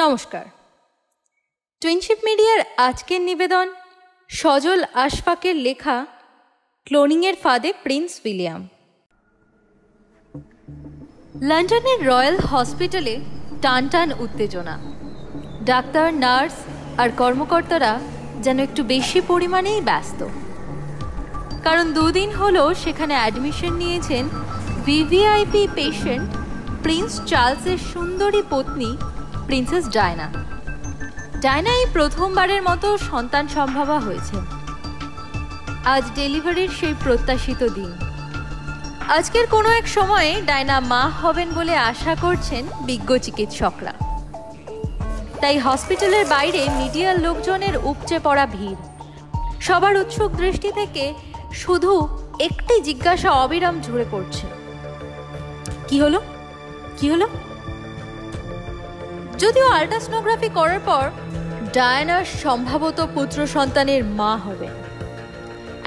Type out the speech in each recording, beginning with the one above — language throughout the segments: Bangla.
নমস্কার। টুইনশিপ মিডিয়ার আজকের নিবেদন সজল আশফাকের লেখা ক্লোনিংয়ের ফাঁদে প্রিন্স উইলিয়াম। লন্ডনের রয়্যাল হসপিটালে টানটান উত্তেজনা। ডাক্তার, নার্স আর কর্মকর্তারা যেন একটু বেশি পরিমাণেই ব্যস্ত, কারণ দুদিন হলো সেখানে অ্যাডমিশন নিয়েছেন ভিভিআইপি পেশেন্ট প্রিন্স চার্লসের সুন্দরী পত্নী প্রিন্সেস ডায়না। ডায়না এই প্রথমবারের মতো সন্তান সম্ভবা হয়েছে। আজ ডেলিভারির সেই প্রত্যাশিত দিন। আজকের কোনো এক সময়ে ডায়না মা হবেন বলে আশা করছেন বিজ্ঞ চিকিৎসকরা। তাই হসপিটালের বাইরে মিডিয়ার লোকজনের উপচে পড়া ভিড়। সবার উৎসুক দৃষ্টি থেকে শুধু একটি জিজ্ঞাসা অবিরাম ঝরে পড়ছে, কি হলো, কি হলো? যদিও আল্ট্রাসোনোগ্রাফি করার পর ডায়না সম্ভবত পুত্র সন্তানের মা হবে,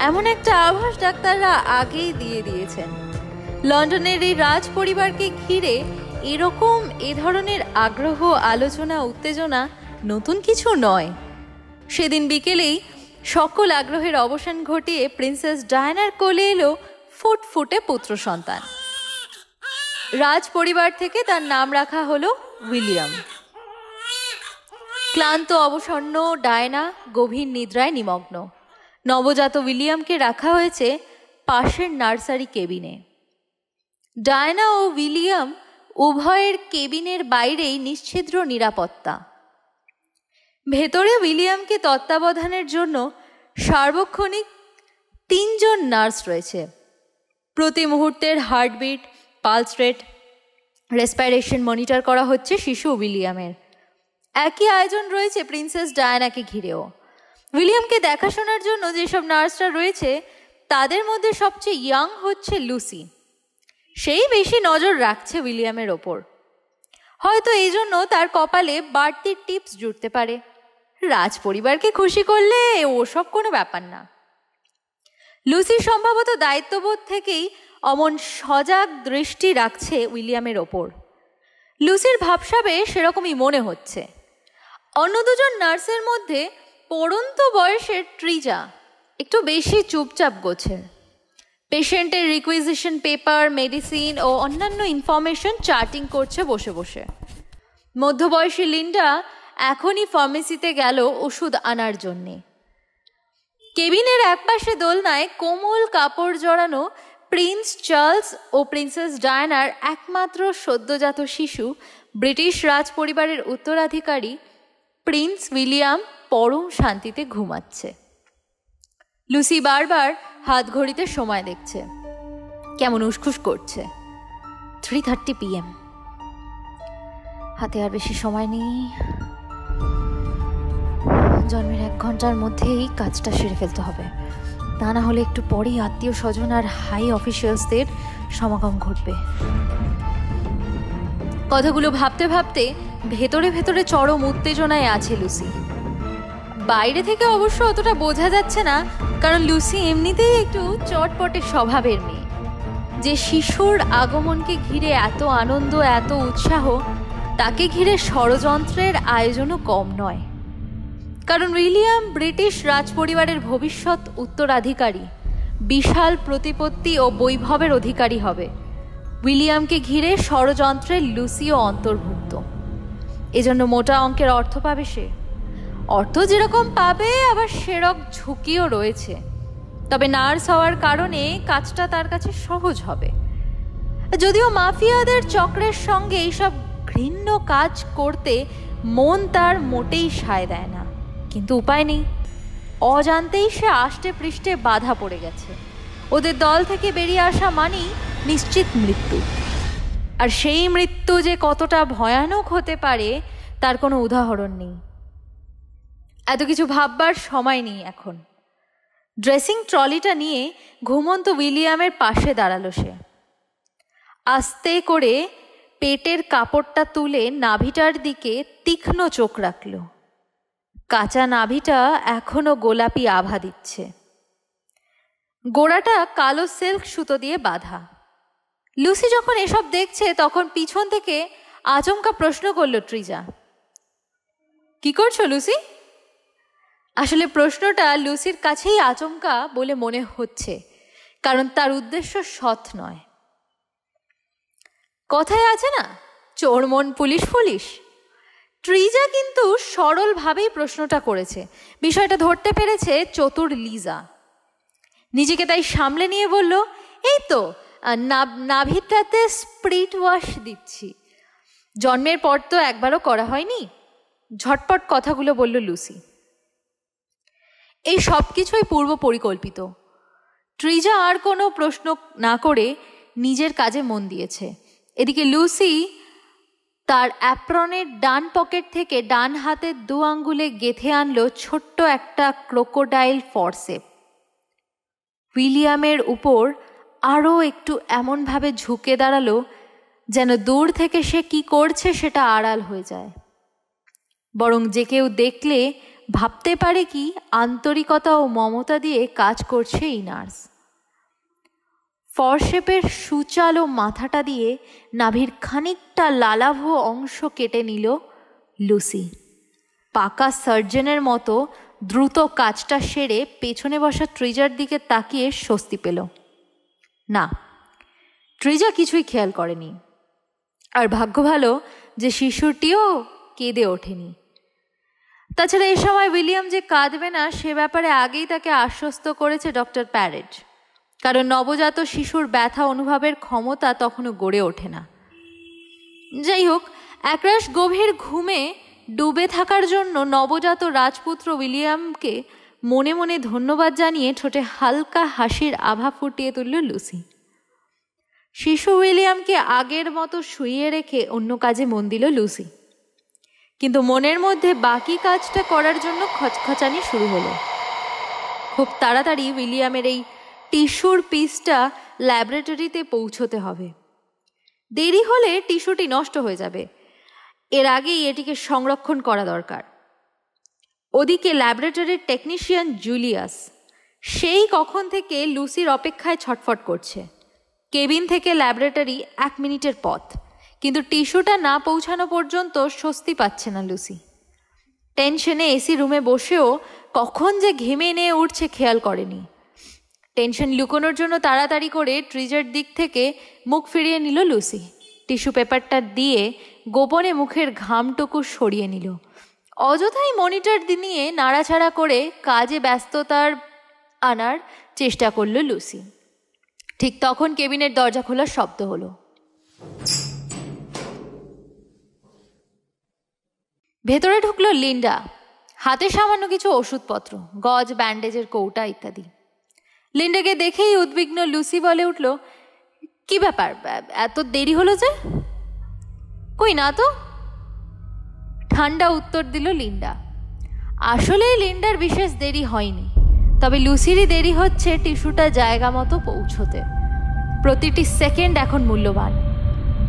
এমন একটা আভাস ডাক্তাররা আগেই দিয়ে দিয়েছেন। লন্ডনের এই রাজ পরিবারকে ঘিরে এ ধরনের আগ্রহ, আলোচনা, উত্তেজনা নতুন কিছু নয়। সেদিন বিকেলেই সকল আগ্রহের অবসান ঘটিয়ে প্রিন্সেস ডায়নার কোলে এলো ফুটফুটে পুত্র সন্তান। রাজ পরিবার থেকে তার নাম রাখা হলো উইলিয়াম। ক্লান্ত অবসন্ন ডায়না গভীর নিদ্রায় নিমগ্ন। নবজাত উইলিয়ামকে রাখা হয়েছে পাশের নার্সারি কেবিনে। ডায়না ও উইলিয়াম উভয়ের কেবিনের বাইরেই নিশ্ছিদ্র নিরাপত্তা। ভেতরে উইলিয়ামকে তত্ত্বাবধানের জন্য সার্বক্ষণিক 3 জন নার্স রয়েছে। প্রতি মুহূর্তের heartbeat, pulse rate, respiration monitor করা হচ্ছে শিশু উইলিয়ামের। একই আয়োজন রয়েছে প্রিন্সেস ডায়নাকে ঘিরেও। উইলিয়ামকে দেখাশোনার জন্য যেসব নার্সরা রয়েছে তাদের মধ্যে সবচেয়ে ইয়াং হচ্ছে লুসি। সেই বেশি নজর রাখছে উইলিয়ামের ওপর। হয়তো এই জন্য তার কপালে বাড়তি টিপস জুটতে পারে। রাজ পরিবারকে খুশি করলে ওসব কোনো ব্যাপার না। লুসি সম্ভবত দায়িত্ববোধ থেকেই অমন সজাগ দৃষ্টি রাখছে উইলিয়ামের ওপর। লুসির ভাবসাবে সেরকমই মনে হচ্ছে। অন্য দুজন নার্সের মধ্যে পড়ন্ত বয়সের ট্রিজা একটু বেশি চুপচাপ গোছের। পেশেন্টের রিকুইজিশন পেপার, মেডিসিন ও অন্যান্য ইনফরমেশন চার্টিং করছে বসে বসে। মধ্যবয়সী লিন্ডা এখনই ফার্মেসিতে গেল ওষুধ আনার জন্যে। কেবিনের একপাশে দোলনায় কোমল কাপড় জড়ানো প্রিন্স চার্লস ও প্রিন্সেস ডায়নার একমাত্র সদ্যজাত শিশু ব্রিটিশ রাজ পরিবারের উত্তরাধিকারী প্রিন্স উইলিয়াম পরম শান্তিতে ঘুমাচ্ছে। লুসি বারবার হাত ঘড়িতে সময় দেখছে, কেমন উসখুস করছে। 3:30 PM। হাতে আর বেশি সময় নেই। জন্মের 1 ঘন্টার মধ্যেই কাজটা সেরে ফেলতে হবে, তা না হলে একটু পরেই আত্মীয় স্বজন আর হাই অফিসিয়ালসদের সমাগম ঘটবে। কথাগুলো ভাবতে ভাবতে ভেতরে ভেতরে চরম উত্তেজনায় আছে লুসি। বাইরে থেকে অবশ্য অতটা বোঝা যাচ্ছে না, কারণ লুসি এমনিতেই একটু চটপটে স্বভাবের মেয়ে। যে শিশুর আগমনকে ঘিরে এত আনন্দ, এত উৎসাহ, তাকে ঘিরে ষড়যন্ত্রের আয়োজনও কম নয়। কারণ উইলিয়াম ব্রিটিশ রাজপরিবারের ভবিষ্যৎ উত্তরাধিকারী, বিশাল প্রতিপত্তি ও বৈভবের অধিকারী হবে। উইলিয়ামকে ঘিরে ষড়যন্ত্রের লুসিও অন্তর্ভুক্ত। এজন্য মোটা অঙ্কের অর্থ পাবে সে। অর্থ যেরকম পাবে, আবার সেরকম ঝুঁকিও রয়েছে। তবে নার্স হওয়ার কারণে কাজটা তার কাছে সহজ হবে। যদিও মাফিয়াদের চক্রের সঙ্গে এইসব ঘৃণ্য কাজ করতে মন তার মোটেই সায় দেয় না, কিন্তু উপায় নেই। অজান্তেই সে আষ্টে পৃষ্ঠে বাধা পড়ে গেছে। ওদের দল থেকে বেরিয়ে আসা মানেই নিশ্চিত মৃত্যু। আর সেই মৃত্যু যে কতটা ভয়ানক হতে পারে তার কোনো উদাহরণ নেই। এত কিছু ভাববার সময় নেই এখন। ড্রেসিং ট্রলিটা নিয়ে ঘুমন্ত উইলিয়ামের পাশে দাঁড়ালো সে। আস্তে করে পেটের কাপড়টা তুলে নাভিটার দিকে তীক্ষ্ণ চোখ রাখল। কাঁচা নাভিটা এখনো গোলাপি আভা দিচ্ছে। গোড়াটা কালো সিল্ক সুতো দিয়ে বাঁধা। লুসি যখন এসব দেখছে তখন পিছন থেকে আচমকা প্রশ্ন করল ট্রিজা, কি করছো লুসি? আসলে প্রশ্নটা লুসির কাছেই আচমকা বলে মনে হচ্ছে, কারণ তার উদ্দেশ্য সৎ নয়। কথায় আছে না, চোর মন পুলিশ পুলিশ। ট্রিজা কিন্তু সরলভাবেই প্রশ্নটা করেছে, বিষয়টা ধরতে পেরেছে চতুর লিজা। নিজেকে তাই সামলে নিয়ে বলল, এই তো নাভিটাতে স্প্রিট ওয়াশ দিচ্ছি, জন্মের পর তো একবারও করা হয়নি। ঝটপট কথাগুলো বলল লুসি। এই সব কিছুই পূর্ব পরিকল্পিত। ট্রিজা আর কোনো প্রশ্ন না করে নিজের কাজে মন দিয়েছে। এদিকে লুসি তার অ্যাপ্রনের ডান পকেট থেকে ডান হাতের 2 আঙ্গুলে গেঁথে আনলো ছোট্ট একটা ক্রোকোডাইল ফরসেপ। উইলিয়ামের উপর আরও একটু এমনভাবে ঝুঁকে দাঁড়ালো যেন দূর থেকে সে কি করছে সেটা আড়াল হয়ে যায়, বরং যে কেউ দেখলে ভাবতে পারে কি আন্তরিকতা ও মমতা দিয়ে কাজ করছে এই নার্স। ফরশেপের সুচালো মাথাটা দিয়ে নাভির খানিকটা লালাভ অংশ কেটে নিল লুসি। পাকা সার্জনের মতো দ্রুত কাজটা সেরে পেছনে বসা ট্রিজার দিকে তাকিয়ে স্বস্তি পেল। না, ট্রিজা কিছুই খেয়াল করেনি। আর ভাগ্য ভালো যে শিশুটিও কেঁদে ওঠেনি। তাছাড়া এ সময় উইলিয়াম যে কাঁদবে না সে ব্যাপারে আগেই তাকে আশ্বস্ত করেছে ডক্টর প্যারেজ, কারণ নবজাত শিশুর ব্যথা অনুভবের ক্ষমতা তখনও গড়ে ওঠে না। যাই হোক, একরাশ গভীর ঘুমে ডুবে থাকার জন্য নবজাত রাজপুত্র উইলিয়ামকে মনে মনে ধন্যবাদ জানিয়ে ঠোঁটে হালকা হাসির আভা ফুটিয়ে তুলল লুসি। শিশু উইলিয়ামকে আগের মতো শুইয়ে রেখে অন্য কাজে মন দিল লুসি, কিন্তু মনের মধ্যে বাকি কাজটা করার জন্য খচখচানি শুরু হলো। খুব তাড়াতাড়ি উইলিয়ামের এই টিস্যুর পিসটা ল্যাবরেটরিতে পৌঁছতে হবে। দেরি হলে টিস্যুটি নষ্ট হয়ে যাবে, এর আগেই এটিকে সংরক্ষণ করা দরকার। ওদিকে ল্যাবরেটরির টেকনিশিয়ান জুলিয়াস সেই কখন থেকে লুসির অপেক্ষায় ছটফট করছে। কেবিন থেকে ল্যাবরেটরি 1 মিনিটের পথ, কিন্তু টিস্যুটা না পৌঁছানো পর্যন্ত স্বস্তি পাচ্ছে না লুসি। টেনশনে এসি রুমে বসেও কখন যে ঘেমে নিয়ে উঠছে খেয়াল করেনি। টেনশন লুকোনোর জন্য তাড়াতাড়ি করে ট্রিজার দিক থেকে মুখ ফিরিয়ে নিল লুসি। টিস্যু পেপারটা দিয়ে গোপনে মুখের ঘামটুকু সরিয়ে নিল। অযথাই মনিটর নিয়ে নাড়াচাড়া করে কাজে ব্যস্ততার আনার চেষ্টা করল লুসি। ঠিক তখন কেবিনের দরজা খোলার শব্দ হলো। ভেতরে ঢুকলো লিন্ডা, হাতে সামান্য কিছু ওষুধপত্র, গজ, ব্যান্ডেজের কৌটা ইত্যাদি। লিন্ডাকে দেখেই উদ্বিগ্ন লুসি বলে উঠল, কি ব্যাপার, এত দেরি হলো যে? কই না তো, ঠান্ডা উত্তর দিল লিন্ডা। আসলে লিন্ডার বিশেষ দেরি হয়নি, তবে লুসিরই দেরি হচ্ছে টিস্যুটা জায়গা মতো পৌঁছতে। প্রতিটি সেকেন্ড এখন মূল্যবান।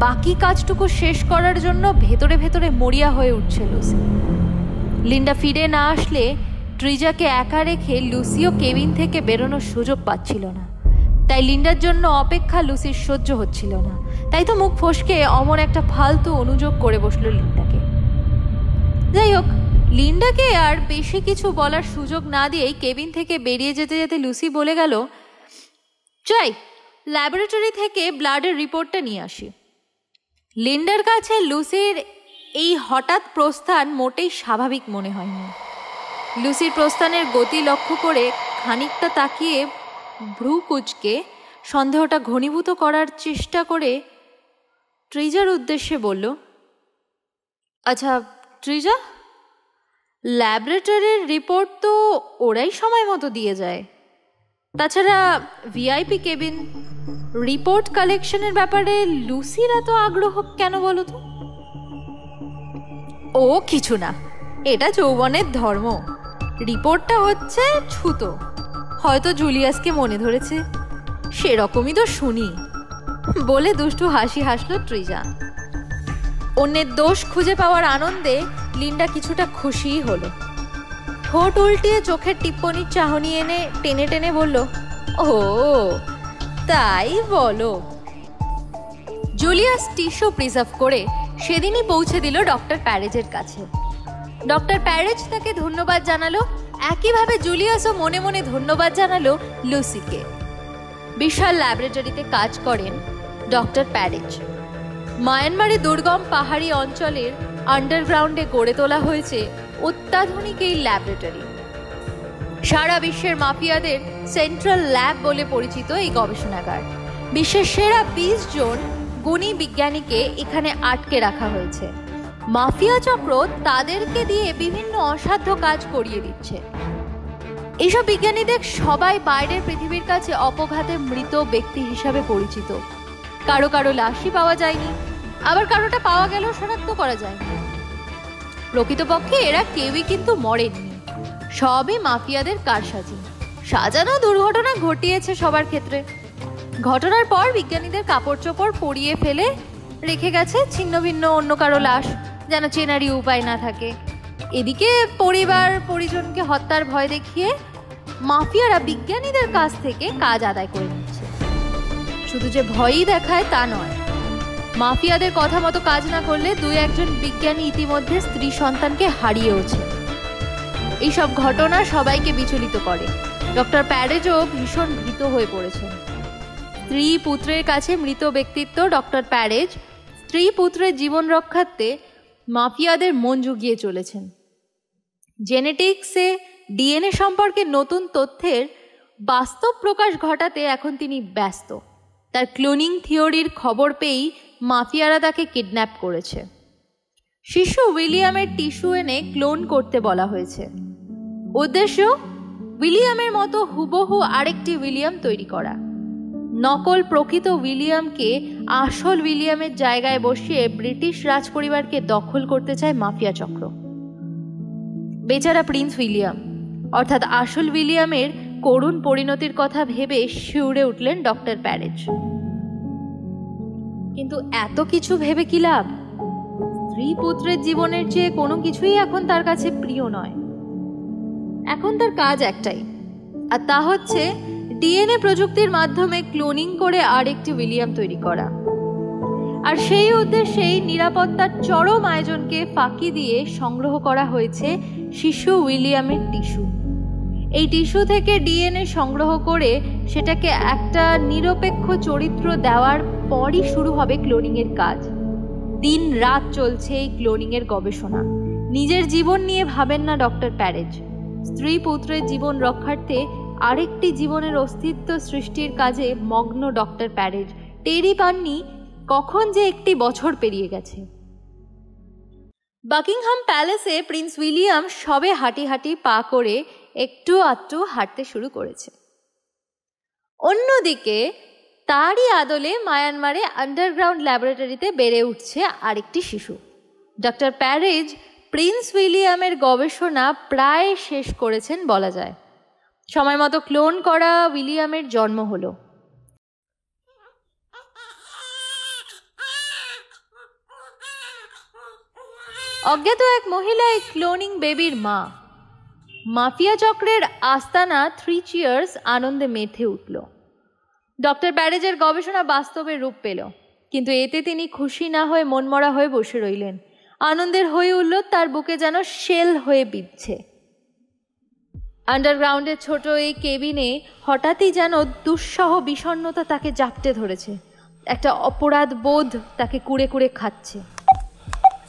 বাকি কাজটুকু শেষ করার জন্য ভেতরে ভেতরে মরিয়া হয়ে উঠছে লুসি। লিন্ডা ফিরে না আসলে ট্রিজাকে একা রেখে লুসিও কেবিন থেকে বেরোনোর সুযোগ পাচ্ছিল না। তাই লিন্ডার জন্য অপেক্ষা লুসির সহ্য হচ্ছিল না। তাই তো মুখ ফসকে অমন একটা ফালতু অনুযোগ করে বসলো লিন্ডাকে। যাই হোক, লিন্ডাকে আর বেশি কিছু বলার সুযোগ না দিয়েই কেবিন থেকে বেরিয়ে যেতে যেতে লুসি বলে গেল, যাই ল্যাবরেটরি থেকে ব্লাডের রিপোর্টটা নিয়ে আসি। লিন্ডার কাছে লুসির এই হঠাৎ প্রস্থান মোটেই স্বাভাবিক মনে হয়নি। লুসির প্রস্থানের গতি লক্ষ্য করে খানিকটা তাকিয়ে ভ্রু কুঁচকে সন্দেহটা ঘনীভূত করার চেষ্টা করে ট্রিজার উদ্দেশ্যে বলল, আচ্ছা ট্রিজা, ল্যাবরেটরির রিপোর্ট তো ওরাই সময় মতো দিয়ে যায়। তাছাড়া ভিআইপি কেবিন রিপোর্ট কালেকশনের ব্যাপারে লুসির এত আগ্রহ কেন বলো তো? ও কিছু না, এটা যৌবনের ধর্ম। রিপোর্টটা হচ্ছে ছুতো, হয়তো জুলিয়াসকে মনে ধরেছে, সেরকমই তো শুনি বলে দুষ্টু হাসি হাসলো ট্রিজা। অন্যের দোষ খুঁজে পাওয়ার আনন্দে লিন্ডা কিছুটা খুশিই হলো। ঠোঁট উল্টিয়ে চোখের টিপ্পনির চাহনি এনে টেনে টেনে বলল, ও তাই বলো। জুলিয়াস টিস্যু প্রিজার্ভ করে সেদিনই পৌঁছে দিল ডক্টর প্যারেজের কাছে। ডক্টর প্যারেজ তাকে ধন্যবাদ জানালো, একইভাবে জুলিয়াসও মনে মনে ধন্যবাদ জানালো লুসিকে। বিশাল ল্যাবরেটরিতে কাজ করেন ডক্টর প্যারেজ। মায়ানমারে দুর্গম পাহাড়ি অঞ্চলের আন্ডারগ্রাউন্ডে গড়ে তোলা হয়েছে অত্যাধুনিক এই ল্যাবরেটরি। সারা বিশ্বের মাফিয়াদের সেন্ট্রাল ল্যাব বলে পরিচিত এই গবেষণাগার। বিশ্বের সেরা 20 জন গুণী বিজ্ঞানীকে এখানে আটকে রাখা হয়েছে। মাফিয়া চক্র তাদেরকে দিয়ে বিভিন্ন অসাধ্য কাজ করিয়ে দিচ্ছে। এইসব বিজ্ঞানীদের সবাই বাইরের পৃথিবীর কাছে অপঘাতে মৃত ব্যক্তি হিসাবে পরিচিত। কারো কারো লাশই পাওয়া যায়নি, আবার কারোটা পাওয়া গেলেও শনাক্ত করা যায়নি। প্রকৃতপক্ষে এরা কেউই কিন্তু মরেননি, সবই মাফিয়াদের কারসাজি। সাজানো দুর্ঘটনা ঘটিয়েছে সবার ক্ষেত্রে। ঘটনার পর বিজ্ঞানীদের কাপড় চোপড় পরিয়ে ফেলে রেখে গেছে ছিন্ন ভিন্ন অন্য কারো লাশ, যেন চেনারই উপায় না থাকে। এদিকে পরিবার পরিজনকে হত্যার ভয় দেখিয়ে মাফিয়ারা বিজ্ঞানীদের কাছ থেকে কাজ আদায় করে নিচ্ছে। শুধু যে ভয়ই দেখায় তা নয়, মাফিয়াদের কথা মতো কাজ না করলে 2-1 বিজ্ঞানী ইতিমধ্যে স্ত্রী সন্তানকে হারিয়েওছে। এইসব ঘটনা সবাইকে বিচলিত করে। ডক্টর প্যারেজও ভীষণ ভীত হয়ে পড়েছেন। স্ত্রী পুত্রের কাছে মৃত ব্যক্তিত্ব ডক্টর প্যারেজ স্ত্রী পুত্রের জীবন রক্ষার্থে মাফিয়াদের মন জুগিয়ে চলেছেন। জেনেটিক্সে ডিএনএ সম্পর্কে নতুন তথ্যের বাস্তব প্রকাশ ঘটাতে এখন তিনি ব্যস্ত। তার ক্লোনিং থিওরির খবর পেয়েই মাফিয়ারা তাকে কিডন্যাপ করেছে। শিশু উইলিয়ামের টিস্যু এনে ক্লোন করতে বলা হয়েছে। উদ্দেশ্য উইলিয়ামের মতো হুবহু আরেকটি উইলিয়াম তৈরি করা। নকল প্রকৃত উইলিয়ামকে আসল উইলিয়ামের জায়গায় বসিয়ে ব্রিটিশ রাজপরিবারকে দখল করতে চায় মাফিয়া চক্র। বেচারা প্রিন্স উইলিয়াম অর্থাৎ আসল উইলিয়ামের করুণ পরিণতির কথা ভেবে শিউরে উঠলেন ডক্টর প্যারেজ। কিন্তু এত কিছু ভেবে কি লাভ? স্ত্রী পুত্রের জীবনের চেয়ে কোনো কিছুই এখন তার কাছে প্রিয় নয়। এখন তার কাজ একটাই, আর তা হচ্ছে ডিএনএ প্রযুক্তির মাধ্যমে ক্লোনিং করে আরেকটি উইলিয়াম তৈরি করা। আর সেই উদ্দেশ্যেই নিরাপত্তার চরম আয়োজনকে ফাঁকি দিয়ে সংগ্রহ করা হয়েছে শিশু উইলিয়ামের টিস্যু। এই টিস্যু থেকে ডিএনএ সংগ্রহ করে সেটাকে একটা নিরপেক্ষ চরিত্র দেওয়ার পরই শুরু হবে ক্লোনিংয়ের কাজ। দিন রাত চলছে এই ক্লোনিংয়ের গবেষণা। নিজের জীবন নিয়ে ভাবেন না ডক্টর প্যারেজ। স্ত্রী পুত্রের জীবন রক্ষার্থে আরেকটি জীবনের অস্তিত্ব সৃষ্টির কাজে মগ্ন ডক্টর প্যারেজ টেরই পাননি কখন যে 1 বছর পেরিয়ে গেছে। বাকিংহাম প্যালেসে প্রিন্স উইলিয়াম সবে হাঁটি হাঁটি পা করে একটু আধটু হাঁটতে শুরু করেছে। অন্যদিকে তারই আদলে মায়ানমারে আন্ডারগ্রাউন্ড ল্যাবরেটরিতে বেড়ে উঠছে আরেকটি শিশু। ডক্টর প্যারেজ প্রিন্স উইলিয়ামের গবেষণা প্রায় শেষ করেছেন বলা যায়। সময় মতো ক্লোন করা উইলিয়ামের জন্ম হলো। অজ্ঞাত এক মহিলা এই ক্লোনিং বেবির মা। মাফিয়া চক্রের আস্তানা 3 চিয়ার্স আনন্দে মেতে উঠল। ডক্টর প্যারেজের গবেষণা বাস্তবে রূপ পেল, কিন্তু এতে তিনি খুশি না হয়ে মনমরা হয়ে বসে রইলেন। আনন্দের হয়ে উঠল তার বুকে যেন শেল হয়ে বিঁধছে। আন্ডারগ্রাউন্ডের ছোট এই কেবিনে হঠাৎই যেন দুঃসহ বিষণ্ণতা তাকে জাপটে ধরেছে। একটা অপরাধ বোধ তাকে কুড়ে কুড়ে খাচ্ছে।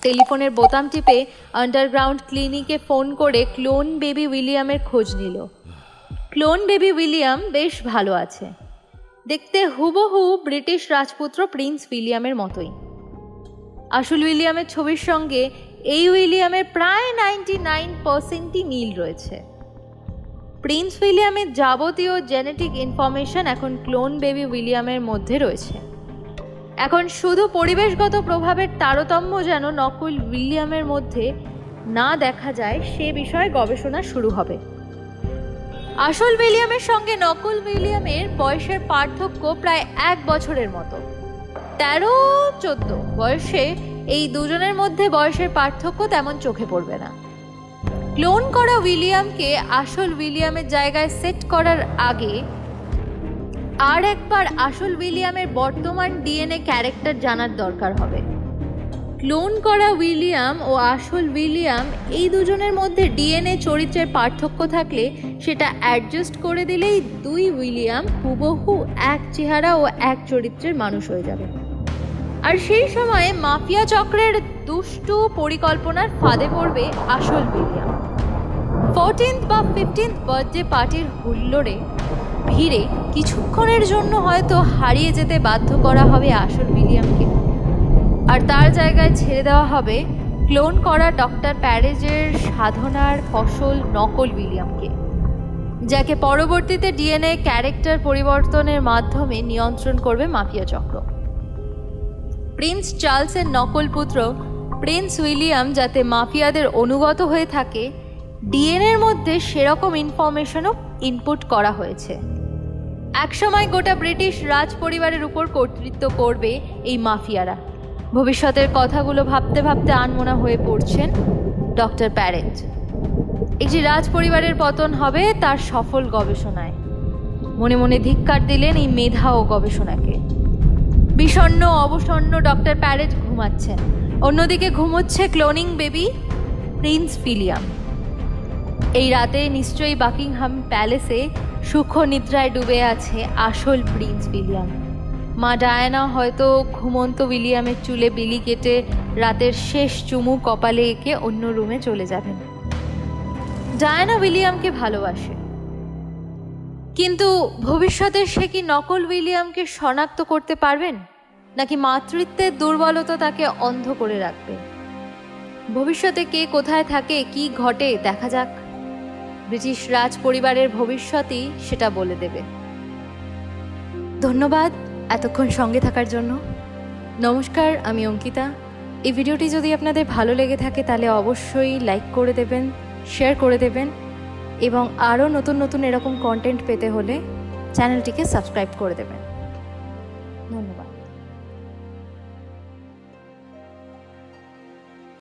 টেলিফোনের বোতাম টিপে আন্ডারগ্রাউন্ড ক্লিনিকে ফোন করে ক্লোন বেবি উইলিয়ামের খোঁজ নিল। ক্লোন বেবি উইলিয়াম বেশ ভালো আছে, দেখতে হুবহু ব্রিটিশ রাজপুত্র প্রিন্স উইলিয়ামের মতোই। আসল উইলিয়ামের ছবির সঙ্গে এই উইলিয়ামের প্রায় 99% মিল রয়েছে। প্রিন্স উইলিয়ামের যাবতীয় জেনেটিক ইনফরমেশন এখন ক্লোন বেবি উইলিয়ামের মধ্যে রয়েছে। এখন শুধু পরিবেশগত প্রভাবের তারতম্য যেন নকল উইলিয়ামের মধ্যে না দেখা যায় সে বিষয়ে গবেষণা শুরু হবে। আসল উইলিয়ামের সঙ্গে নকল উইলিয়ামের বয়সের পার্থক্য প্রায় 1 বছরের মতো। 13-14 বয়সে এই দুজনের মধ্যে বয়সের পার্থক্য তেমন চোখে পড়বে না। ক্লোন করা উইলিয়ামকে আসল উইলিয়ামের জায়গায় সেট করার আগে আর একবার আসল উইলিয়ামের বর্তমান ডিএনএ ক্যারেক্টার জানার দরকার হবে। ক্লোন করা উইলিয়াম ও আসল উইলিয়াম এই দুজনের মধ্যে ডিএনএ চরিত্রের পার্থক্য থাকলে সেটা অ্যাডজাস্ট করে দিলেই দুই উইলিয়াম হুবহু এক চেহারা ও এক চরিত্রের মানুষ হয়ে যাবে। আর সেই সময়ে মাফিয়া চক্রের দুষ্টু পরিকল্পনার ফাঁদে পড়বে আসল উইলিয়াম। 14th বা 15th বার্থডে পার্টির হুল্লোড়ে ভিড়ে কিছুক্ষণের জন্য হয়তো হারিয়ে যেতে বাধ্য করা হবে আসল উইলিয়ামকে, আর তার জায়গায় ছেড়ে দেওয়া হবে ক্লোন করা ডক্টর প্যারেজের সাধনার ফসল নকল উইলিয়ামকে, যাকে পরবর্তীতে ডিএনএ ক্যারেক্টার পরিবর্তনের মাধ্যমে নিয়ন্ত্রণ করবে মাফিয়া চক্র। প্রিন্স চার্লসের নকল পুত্র প্রিন্স উইলিয়াম যাতে মাফিয়াদের অনুগত হয়ে থাকে, ডিএনএর মধ্যে সেরকম ইনফরমেশনও ইনপুট করা হয়েছে। একসময় গোটা ব্রিটিশ রাজ পরিবারের উপর কর্তৃত্ব করবে এই মাফিয়ারা। ভবিষ্যতের কথাগুলো ভাবতে ভাবতে আনমনা হয়ে পড়ছেন ডক্টর প্যারেজ। একটি রাজ পরিবারের পতন হবে তার সফল গবেষণায়। মনে মনে ধিক্কার দিলেন এই মেধা ও গবেষণাকে। বিষণ্ণ অবসন্ন ডক্টর প্যারেজ ঘুমাচ্ছেন, অন্যদিকে ঘুমোচ্ছে ক্লোনিং বেবি প্রিন্স উইলিয়াম। এই রাতে নিশ্চয়ই বাকিংহাম প্যালেসে সুখ নিদ্রায় ডুবে আছে আসল প্রিন্স উইলিয়াম। মা ডায়ানা হয়তো ঘুমন্ত উইলিয়ামের চুলে বিলি কেটে রাতের শেষ চুমু কপালে এঁকে অন্য রুমে চলে যাবেন। ডায়ানা উইলিয়ামকে ভালোবাসে, কিন্তু ভবিষ্যতে সে কি নকল উইলিয়ামকে শনাক্ত করতে পারবেন, নাকি মাতৃত্বের দুর্বলতা তাকে অন্ধ করে রাখবে? ভবিষ্যতে কে কোথায় থাকে, কি ঘটে দেখা যাক। ব্রিটিশ রাজ পরিবারের ভবিষ্যতই সেটা বলে দেবে। ধন্যবাদ এতক্ষণ সঙ্গে থাকার জন্য। নমস্কার, আমি অঙ্কিতা। এই ভিডিওটি যদি আপনাদের ভালো লেগে থাকে তাহলে অবশ্যই লাইক করে দেবেন, শেয়ার করে দেবেন, এবং আরও নতুন নতুন এরকম কন্টেন্ট পেতে হলে চ্যানেলটিকে সাবস্ক্রাইব করে দেবেন। ধন্যবাদ।